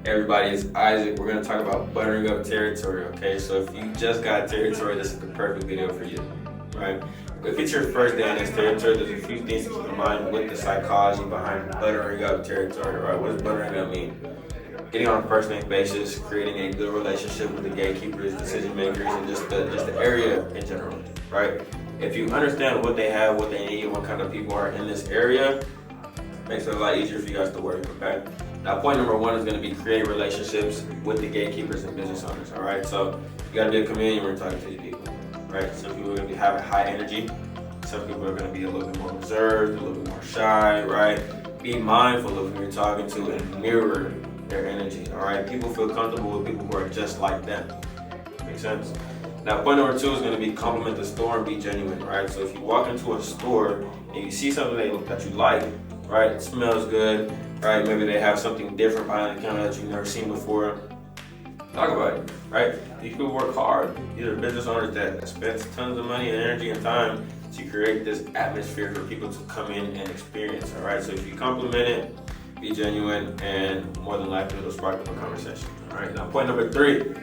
Everybody, it's Isaac. We're gonna talk about buttering up territory, okay? So if you just got territory, this is the perfect video for you, right? If it's your first day in this territory, there's a few things to keep in mind with the psychology behind buttering up territory, right? What does buttering up mean? Getting on a first name basis, creating a good relationship with the gatekeepers, decision makers, and just the area in general, right? If you understand what they have, what they need, what kind of people are in this area, makes it a lot easier for you guys to work, okay? Now, point number one is going to be create relationships with the gatekeepers and business owners, all right? So you got to be a chameleon when you're talking to these people, right? Some people are going to be having high energy. Some people are going to be a little bit more reserved, a little bit more shy, right? Be mindful of who you're talking to and mirror their energy, all right? People feel comfortable with people who are just like them. Make sense? Now, point number two is going to be compliment the store and be genuine, right? So if you walk into a store and you see something that you like, right? It smells good, right? Maybe they have something different behind the counter that you've never seen before. Talk about it, right? These people work hard. These are business owners that spend tons of money and energy and time to create this atmosphere for people to come in and experience, all right? So if you compliment it, be genuine, and more than likely it'll spark up a conversation, all right? Now, point number three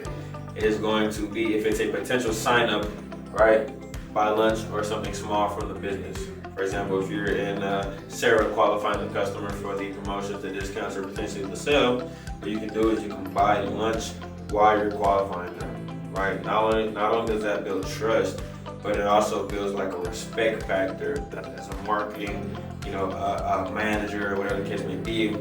is going to be if it's a potential sign up, right? Buy lunch or something small from the business. For example, if you're in Sarah qualifying the customer for the promotions, the discounts, or potentially the sale, what you can do is you can buy lunch while you're qualifying them, right? Not only does that build trust, but it also builds like a respect factor as a marketing, a manager or whatever the case may be,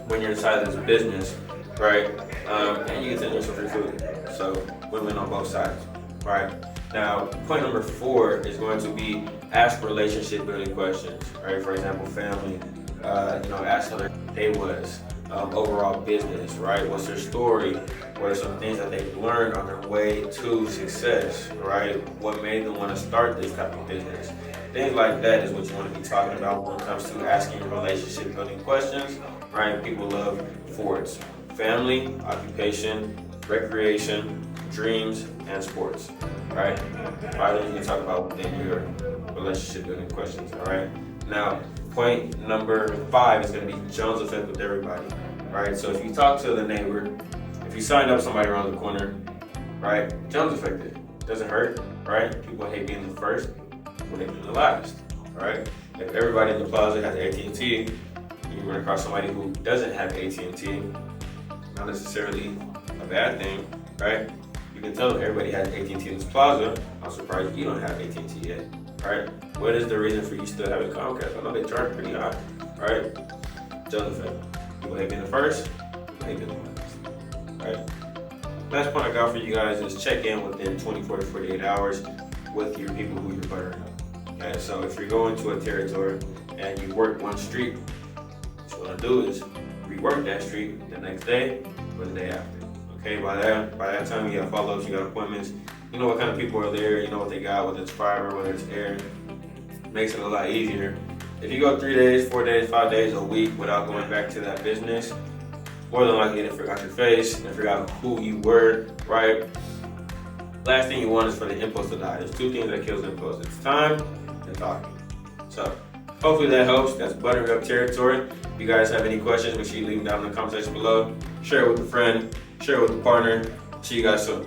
when you're inside this business, right? And you get to enjoy some free food. So win-win on both sides, right? Now, point number four is going to be ask relationship building questions, right? For example, family, ask how their day was, overall business, right? What's their story? What are some things that they've learned on their way to success, right? What made them want to start this type of business? Things like that is what you want to be talking about when it comes to asking relationship building questions, right? People love fours: family, occupation, recreation, dreams, and sports, right? Finally, you can talk about within your relationship building questions, all right? Now, point number five is going to be Jones effect with everybody, right? So if you talk to the neighbor, if you sign up somebody around the corner, right? Jones effect it. Doesn't hurt, right? People hate being the first, people hate being the last, all right? If everybody in the plaza has AT&T, and you run across somebody who doesn't have AT&T, not necessarily a bad thing, right? You can tell everybody has AT&T in this plaza. I'm surprised you don't have AT&T yet, right? What is the reason for you still having Comcast? I know they charge pretty high, right? Jones effect. People hate being the first, people hate being the last, right? Last point I got for you guys is check in within 24 to 48 hours with your people who you're buttering up. Okay, so if you're going to a territory and you work one street, what you want to do is rework that street the next day or the day after. Okay, by that time you have follow-ups, you got appointments, you know what kind of people are there, you know what they got, whether it's fiber, whether it's air. Makes it a lot easier. If you go 3 days, 4 days, 5 days, a week without going back to that business, more than likely they forgot your face, they forgot who you were, right? Last thing you want is for the impulse to die. There's two things that kills impulse. It's time and talking. So hopefully that helps. That's buttering up territory. If you guys have any questions, make sure you leave them down in the comment section below. Share it with a friend, share it with a partner. See you guys soon.